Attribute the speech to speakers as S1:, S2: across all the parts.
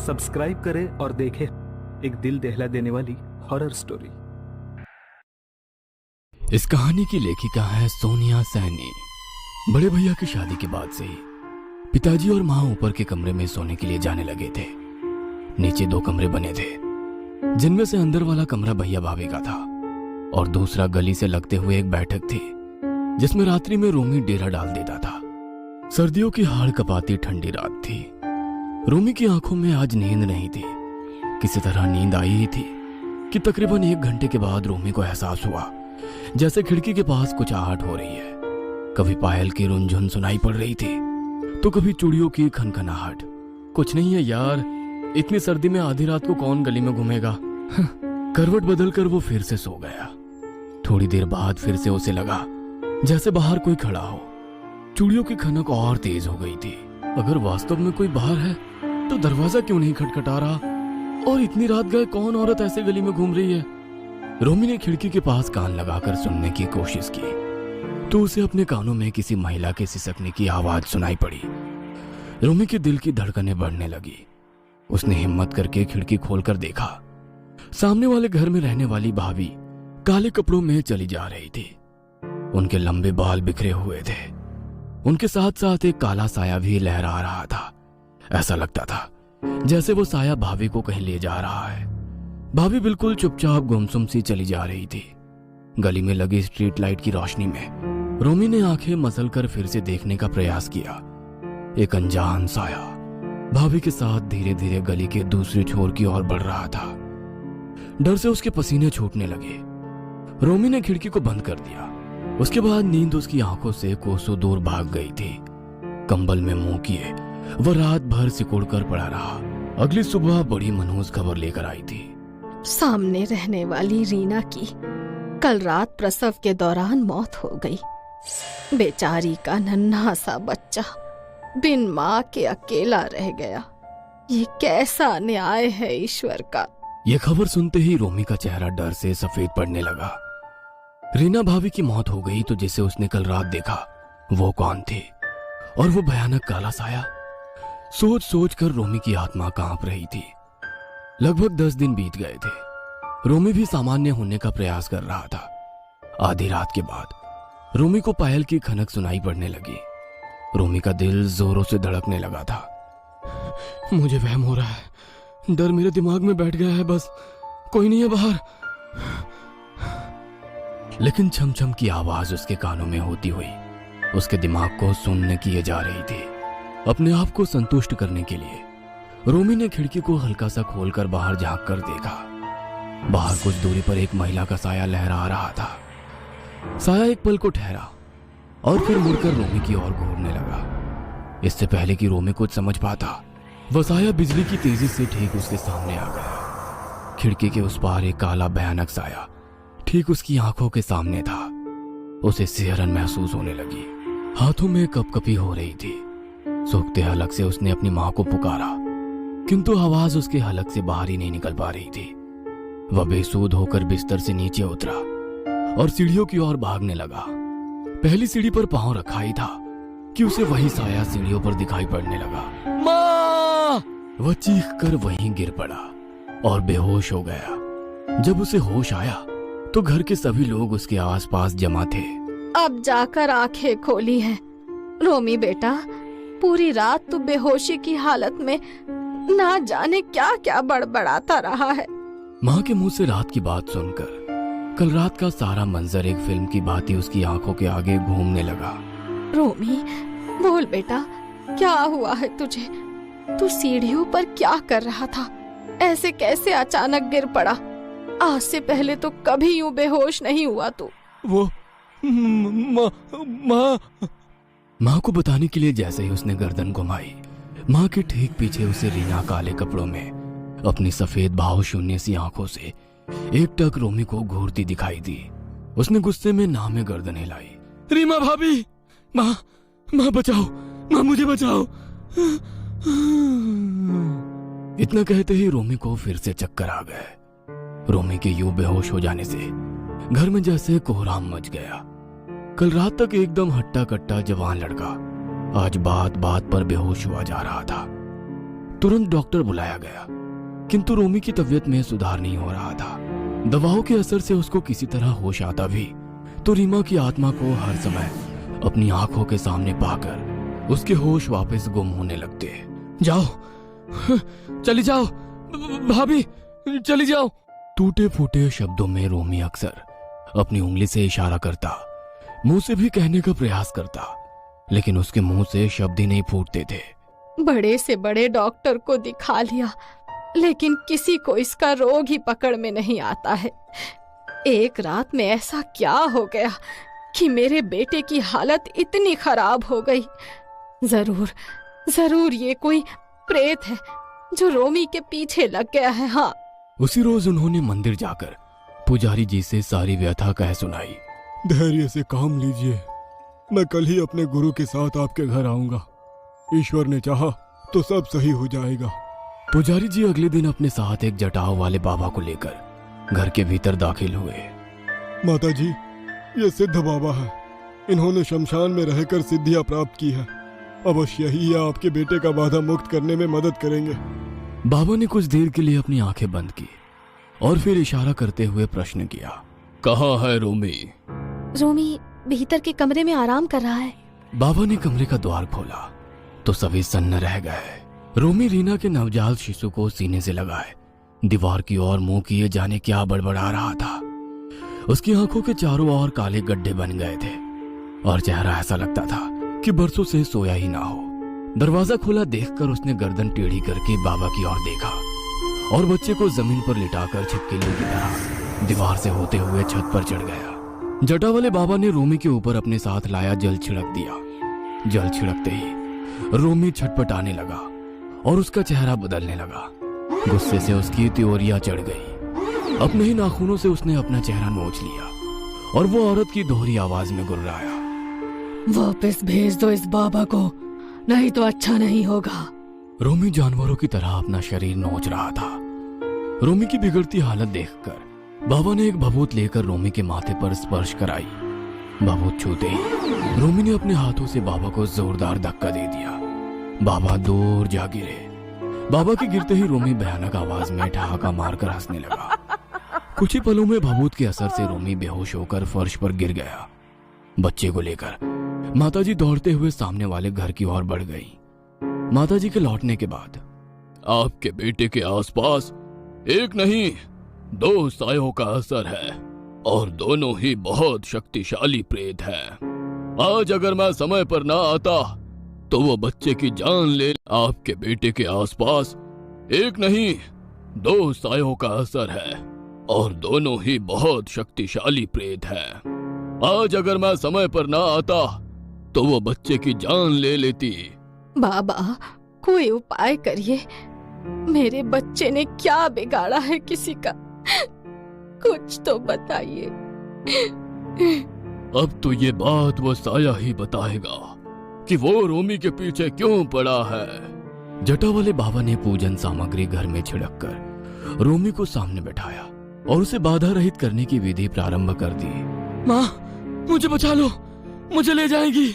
S1: Subscribe करें और देखें एक दिल दहला देने वाली हॉरर स्टोरी।
S2: इस कहानी की लेखिका है सोनिया सैनी। बड़े भैया की शादी के बाद से ही पिताजी और माँ ऊपर के कमरे में सोने के लिए जाने लगे थे। नीचे 2 कमरे बने थे, जिनमें से अंदर वाला कमरा भैया भाभी का था और दूसरा गली से लगते हुए एक बैठक थी, जिसमें रात्रि में रोमी डेरा डाल देता था। सर्दियों की हाड़ कपाती ठंडी रात थी। रोमी की आंखों में आज नींद नहीं थी। किसी तरह नींद आई ही थी कि तकरीबन 1 घंटे के बाद रोमी को एहसास हुआ जैसे खिड़की के पास कुछ आहट हो रही है। कभी पायल की रुनझुन सुनाई पड़ रही थी तो कभी चूड़ियों की खनखनाहट। कुछ नहीं है यार, इतनी सर्दी में आधी रात को कौन गली में घूमेगा। करवट बदलकर वो फिर से सो गया। थोड़ी देर बाद फिर से उसे लगा जैसे बाहर कोई खड़ा हो। चूड़ियों की खनक और तेज हो गई थी। अगर वास्तव में कोई बाहर है तो दरवाजा क्यों नहीं खटखटा रहा? और इतनी रात गए कौन औरत ऐसे गली में घूम रही है? रोमी ने खिड़की के पास कान लगाकर सुनने की कोशिश की तो उसे अपने कानों में किसी महिला के सिसकने की आवाज सुनाई पड़ी। रोमी के दिल की धड़कनें बढ़ने लगी। उसने हिम्मत करके खिड़की खोलकर देखा। सामने वाले घर में रहने वाली भाभी काले कपड़ों में चली जा रही थी। उनके लंबे बाल बिखरे हुए थे। उनके साथ साथ एक काला साया भी लहरा रहा था। ऐसा लगता था जैसे वो साया भाभी को कहीं ले जा रहा है। भाभी बिल्कुल चुपचाप गुमसुम सी चली जा रही थी। गली में लगी स्ट्रीट लाइट की रोशनी में रोमी ने आंखें मसलकर फिर से देखने का प्रयास किया। एक अनजान साया भाभी के साथ धीरे धीरे गली के दूसरे छोर की ओर बढ़ रहा था। डर से उसके पसीने छूटने लगे। रोमी ने खिड़की को बंद कर दिया। उसके बाद नींद उसकी आंखों से कोसों दूर भाग गई थी। कंबल में मुंह किए वह रात भर सिकुड़कर पड़ा रहा। अगली सुबह बड़ी मनहूस खबर लेकर आई थी।
S3: सामने रहने वाली रीना की कल रात प्रसव के दौरान मौत हो गई। बेचारी का नन्हा सा बच्चा बिन माँ के अकेला रह गया। ये कैसा न्याय है ईश्वर का।
S2: यह खबर सुनते ही रोमी का चेहरा डर से सफेद पड़ने लगा। रीना भाभी की मौत हो गई तो जिसे उसने कल रात देखा वो कौन थी? और वो भयानक काला साया? सोच सोच कर रोमी की आत्मा कांप रही थी। लगभग 10 दिन बीत गए थे। रोमी भी सामान्य होने का प्रयास कर रहा था। आधी रात के बाद रोमी को पायल की खनक सुनाई पड़ने लगी। रोमी का दिल जोरों से धड़कने लगा था। मुझे वहम हो रहा है, डर मेरे दिमाग में बैठ गया है, बस कोई नहीं है बाहर। लेकिन छम छम की आवाज उसके कानों में होती हुई उसके दिमाग को सुनने किए जा रही थी। अपने आप को संतुष्ट करने के लिए रोमी ने खिड़की को हल्का सा खोलकर बाहर झांक कर देखा। बाहर कुछ दूरी पर एक महिला का साया लहरा रहा था। साया एक पल को ठहरा और फिर मुड़कर रोमी की ओर घूरने लगा। इससे पहले कि रोमी कुछ समझ पाता वह साया बिजली की तेजी से ठीक उसके सामने आ गया। खिड़की के उस पार एक काला भयानक साया ठीक उसकी आंखों के सामने था। उसे सिहरन महसूस होने लगी। हाथों में कपकपी हो रही थी। सूखते हलक से उसने अपनी मां को पुकारा, किंतु आवाज उसके हलक से बाहर ही नहीं निकल पा रही थी। वह बेसुध होकर बिस्तर से नीचे उतरा और सीढ़ियों की ओर भागने लगा। पहली सीढ़ी पर पांव रखा ही था कि उसे वही साया सीढ़ियों पर दिखाई पड़ने लगा। मां! वह चीख कर वहीं गिर पड़ा और बेहोश हो गया। जब उसे होश आया तो घर के सभी लोग उसके आसपास जमा थे।
S3: अब जाकर आंखें खोली हैं। रोमी बेटा, पूरी रात तू बेहोशी की हालत में ना जाने क्या क्या बड़बड़ाता रहा है।
S2: माँ के मुंह से रात की बात सुनकर कल रात का सारा मंजर एक फिल्म की भांति उसकी आंखों के आगे घूमने लगा।
S3: रोमी, बोल बेटा, क्या हुआ है तुझे? तू सीढ़ियों पर क्या कर रहा था? ऐसे कैसे अचानक गिर पड़ा? आज से पहले तो कभी यूं बेहोश नहीं हुआ तू।
S2: वो माँ को बताने के लिए जैसे ही उसने गर्दन घुमाई, माँ के ठीक पीछे उसे रीना काले कपड़ों में अपनी सफेद भाव शून्य सी आंखों से एकटक रोमी को घूरती दिखाई दी। उसने गुस्से में नाम में गर्दन हिलाई। रीमा भाभी, माँ बचाओ, माँ मुझे बचाओ। इतना कहते ही रोमी को फिर से चक्कर आ गए। रोमी के यूं बेहोश हो जाने से घर में जैसे कोहराम मच गया। कल रात तक एकदम हट्टा कट्टा जवान लड़का आज बात बात पर बेहोश हुआ जा रहा था। तुरंत डॉक्टर बुलाया गया, किंतु रोमी की तबीयत में सुधार नहीं हो रहा था। दवाओं के असर से उसको किसी तरह होश आता भी तो रीमा की आत्मा को हर समय अपनी आंखों के सामने पाकर उसके होश वापस गुम होने लगते। जाओ, चली जाओ भाभी, चली जाओ। टूटे फूटे शब्दों में रोमी अक्सर अपनी उंगली से इशारा करता, मुंह से भी कहने का प्रयास करता, लेकिन उसके मुंह से शब्द ही नहीं फूटते थे।
S3: बड़े से बड़े डॉक्टर को दिखा लिया, लेकिन किसी को इसका रोग ही पकड़ में नहीं आता है। एक रात में ऐसा क्या हो गया कि मेरे बेटे की हालत इतनी खराब हो गई। जरूर जरूर ये कोई प्रेत है जो रोमी के पीछे लग गया है। हाँ,
S2: उसी रोज उन्होंने मंदिर जाकर पुजारी जी से सारी व्यथा कह सुनाई।
S4: धैर्य से काम लीजिए, मैं कल ही अपने गुरु के साथ आपके घर आऊंगा। ईश्वर ने चाहा तो सब सही हो जाएगा।
S2: पुजारी जी अगले दिन अपने साथ एक जटाव वाले बाबा को लेकर घर के भीतर दाखिल हुए।
S4: माता जी, ये सिद्ध बाबा है। इन्होंने शमशान में रहकर सिद्धियां प्राप्त की है। अवश्य ही ये आपके बेटे का बाधा मुक्त करने में मदद करेंगे।
S2: बाबा ने कुछ देर के लिए अपनी आंखें बंद की और फिर इशारा करते हुए प्रश्न किया, कहाँ है रोमी?
S3: रोमी भीतर के कमरे में आराम कर रहा है।
S2: बाबा ने कमरे का द्वार खोला तो सभी सन्न रह गए। रोमी रीना के नवजात शिशु को सीने से लगाए दीवार की ओर मुंह किए जाने क्या बड़बड़ा रहा था। उसकी आंखों के चारों ओर काले गड्ढे बन गए थे और चेहरा ऐसा लगता था कि बरसों से सोया ही ना हो। दरवाजा खुला देखकर उसने गर्दन टेढ़ी करके बाबा की ओर देखा और बच्चे को जमीन पर लिटाकर छिपकली की तरह दीवार से होते हुए छत पर चढ़ गया। जटा वाले बाबा ने रोमी के ऊपर अपने साथ लाया जल छिड़क दिया। जल छिड़कते ही रोमी छटपटाने लगा और उसका चेहरा बदलने लगा। गुस्से से उसकी त्योरियां चढ़ गई। अपने ही नाखूनों से उसने अपना चेहरा नोच लिया और वो औरत की दोहरी आवाज में गुर्राया,
S3: वापस भेज दो इस बाबा को, नहीं तो अच्छा नहीं होगा।
S2: रोमी जानवरों की तरह अपना शरीर नोच रहा था। रोमी की बिगड़ती हालत देखकर बाबा ने एक भभूत लेकर रोमी के माथे पर स्पर्श कराई। भभूत छूते ही रोमी ने अपने हाथों से बाबा को जोरदार धक्का दे दिया। बाबा दूर जा गिरे। बाबा के गिरते ही रोमी भयानक आवाज में ठहाका मारकर हंसने लगा। कुछ ही पलों में भभूत के असर से रोमी बेहोश होकर फर्श पर गिर गया। बच्चे को लेकर माताजी दौड़ते हुए सामने वाले घर की ओर बढ़ गई। माताजी के लौटने के बाद, आपके बेटे के आसपास एक नहीं 2 सायों का असर है और दोनों ही बहुत शक्तिशाली प्रेत हैं। आज अगर मैं समय पर ना आता तो वो बच्चे की जान ले। आपके बेटे के आसपास एक नहीं 2 सायों का असर है और दोनों ही बहुत शक्तिशाली प्रेत हैं। आज अगर मैं समय पर ना आता तो वो बच्चे की जान ले लेती।
S3: बाबा, कोई उपाय करिए। मेरे बच्चे ने क्या बिगाड़ा है किसी का? कुछ तो बताइए।
S2: अब तो ये बात वो साया ही बताएगा कि वो रोमी के पीछे क्यों पड़ा है। जटा वाले बाबा ने पूजन सामग्री घर में छिड़क कर रोमी को सामने बैठाया और उसे बाधा रहित करने की विधि प्रारंभ कर दी। माँ, मुझे बचा लो, मुझे ले जाएगी,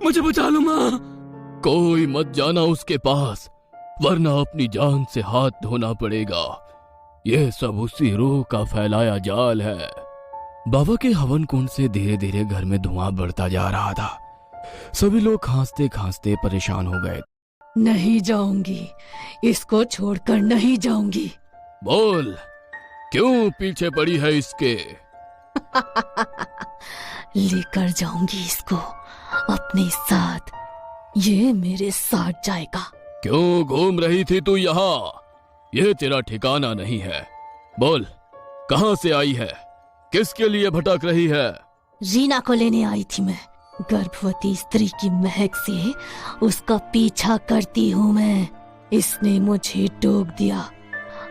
S2: मुझे बचा लो माँ। कोई मत जाना उसके पास, वरना अपनी जान से हाथ धोना पड़ेगा। यह सब उसी रूह का फैलाया जाल है। बाबा के हवन कुंड से धीरे धीरे घर में धुआं बढ़ता जा रहा था। सभी लोग खांसते खांसते परेशान हो गए।
S3: नहीं जाऊंगी, इसको छोड़कर नहीं जाऊंगी।
S2: बोल, क्यों पीछे पड़ी है इसके?
S3: लेकर जाऊंगी इसको अपने साथ, ये मेरे साथ जाएगा।
S2: क्यों घूम रही थी तू यहाँ? यह तेरा ठिकाना नहीं है। बोल, कहाँ से आई है? किसके लिए भटक रही है?
S3: रीना को लेने आई थी मैं। गर्भवती स्त्री की महक से उसका पीछा करती हूँ मैं। इसने मुझे टोक दिया,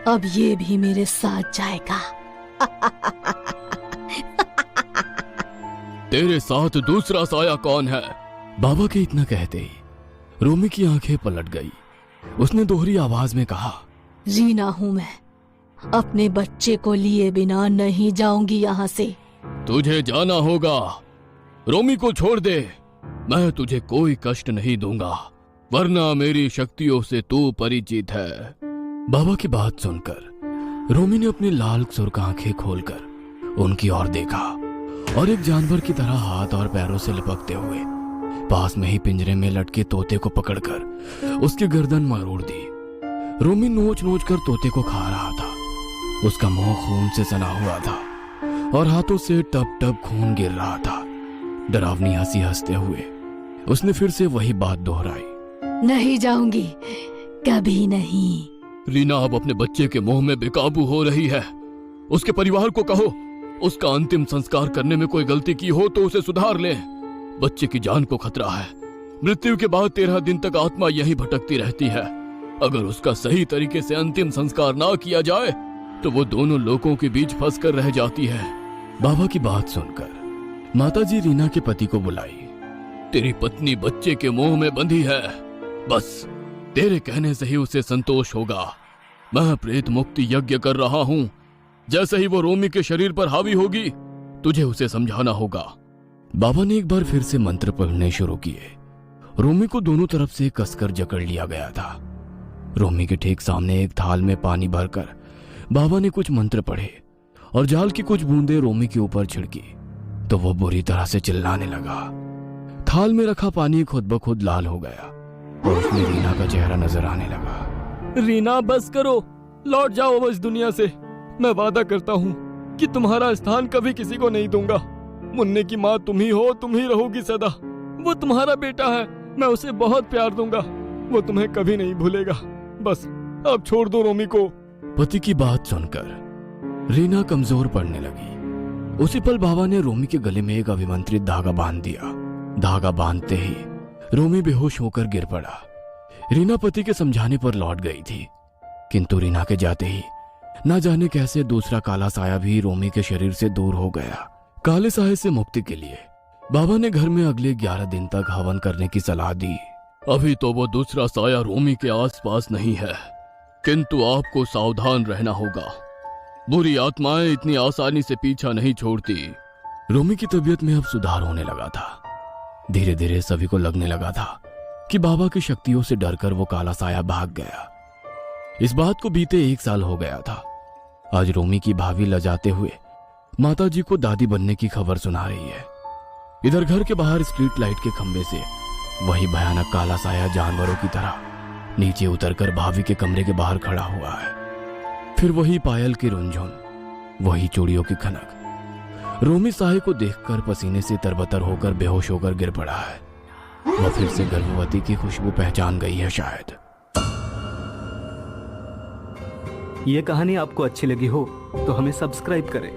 S3: अब ये भी मेरे साथ जाएगा।
S2: तेरे साथ दूसरा साया कौन है? बाबा के इतना कहते ही रोमी की आंखें पलट गई। उसने दोहरी आवाज में कहा,
S3: रीना हूँ मैं, अपने बच्चे को लिए बिना नहीं जाऊंगी यहाँ से।
S2: तुझे जाना होगा। रोमी को छोड़ दे, मैं तुझे कोई कष्ट नहीं दूंगा। वरना मेरी शक्तियों से तू परिचित है। बाबा की बात सुनकर रोमी ने अपनी लाल सुर्ख आंखें खोलकर उनकी ओर देखा और एक जानवर की तरह हाथ और पैरों से लिपकते हुए पास में ही पिंजरे में लटके तोते को पकड़कर उसकी गर्दन मरोड़ दी। रोमी नोच नोच कर तोते को खा रहा था। उसका मुंह खून से सना हुआ था और हाथों से टप टप खून गिर रहा था। डरावनी हंसी हंसते हुए उसने फिर से वही बात दोहराई,
S3: नहीं जाऊंगी, कभी नहीं।
S2: रीना अब अपने बच्चे के मोह में बेकाबू हो रही है। उसके परिवार को कहो, उसका अंतिम संस्कार करने में कोई गलती की हो तो उसे सुधार ले। बच्चे की जान को खतरा है। मृत्यु के बाद 13 दिन तक आत्मा यही भटकती रहती है। अगर उसका सही तरीके से अंतिम संस्कार ना किया जाए तो वो दोनों लोगों के बीच फंस कर रह जाती है। बाबा की बात सुनकर माताजी रीना के पति को बुलाई। तेरी पत्नी बच्चे के मोह में बंधी है, बस तेरे कहने से ही उसे संतोष होगा। मैं प्रेत मुक्ति यज्ञ कर रहा हूं। जैसे ही वो रोमी के शरीर पर हावी होगी तुझे उसे समझाना होगा। बाबा ने एक बार फिर से मंत्र पढ़ने शुरू किए। रोमी को दोनों तरफ से कसकर जकड़ लिया गया था। रोमी के ठीक सामने एक थाल में पानी भरकर बाबा ने कुछ मंत्र पढ़े और जाल की कुछ बूंदें रोमी के ऊपर छिड़की तो वो बुरी तरह से चिल्लाने लगा। थाल में रखा पानी खुद ब खुद लाल हो गया और उसमें रीना का चेहरा नजर आने लगा।
S1: रीना बस करो, लौट जाओ अब इस दुनिया से। मैं वादा करता हूँ कि तुम्हारा स्थान कभी किसी को नहीं दूंगा। मुन्ने की माँ तुम ही हो, तुम ही रहोगी सदा। वो तुम्हारा बेटा है, मैं उसे बहुत प्यार दूंगा। वो तुम्हें कभी नहीं भूलेगा। बस अब छोड़ दो रोमी को।
S2: पति की बात सुनकर रीना कमजोर पड़ने लगी। उसी पल बाबा ने रोमी के गले में एक अभिमंत्रित धागा बांध दिया। धागा बांधते ही रोमी बेहोश होकर गिर पड़ा। रीना पति के समझाने पर लौट गई थी, किंतु रीना के जाते ही न जाने कैसे दूसरा काला साया भी रोमी के शरीर से दूर हो गया। काले साये से मुक्ति के लिए बाबा ने घर में अगले 11 दिन तक हवन करने की सलाह दी। अभी तो वो दूसरा साया रोमी के आसपास नहीं है, किंतु आपको सावधान रहना होगा। बुरी आत्माएं इतनी आसानी से पीछा नहीं छोड़ती। रोमी की तबीयत में अब सुधार होने लगा था। धीरे धीरे सभी को लगने लगा था कि बाबा की शक्तियों से डरकर वो काला साया भाग गया। इस बात को बीते 1 साल हो गया था। आज रोमी की भाभी लजाते हुए माताजी को दादी बनने की खबर सुना रही है। इधर घर के बाहर स्ट्रीट लाइट के खंभे से वही भयानक काला साया जानवरों की तरह नीचे उतरकर भाभी के कमरे के बाहर खड़ा हुआ है। फिर वही पायल की रुंझुन, वही चूड़ियों की खनक। रोमी साहे को देखकर पसीने से तरबतर होकर बेहोश होकर गिर पड़ा है। वह फिर से गर्भवती की खुशबू पहचान गई है शायद।
S1: ये कहानी आपको अच्छी लगी हो तो हमें सब्सक्राइब करें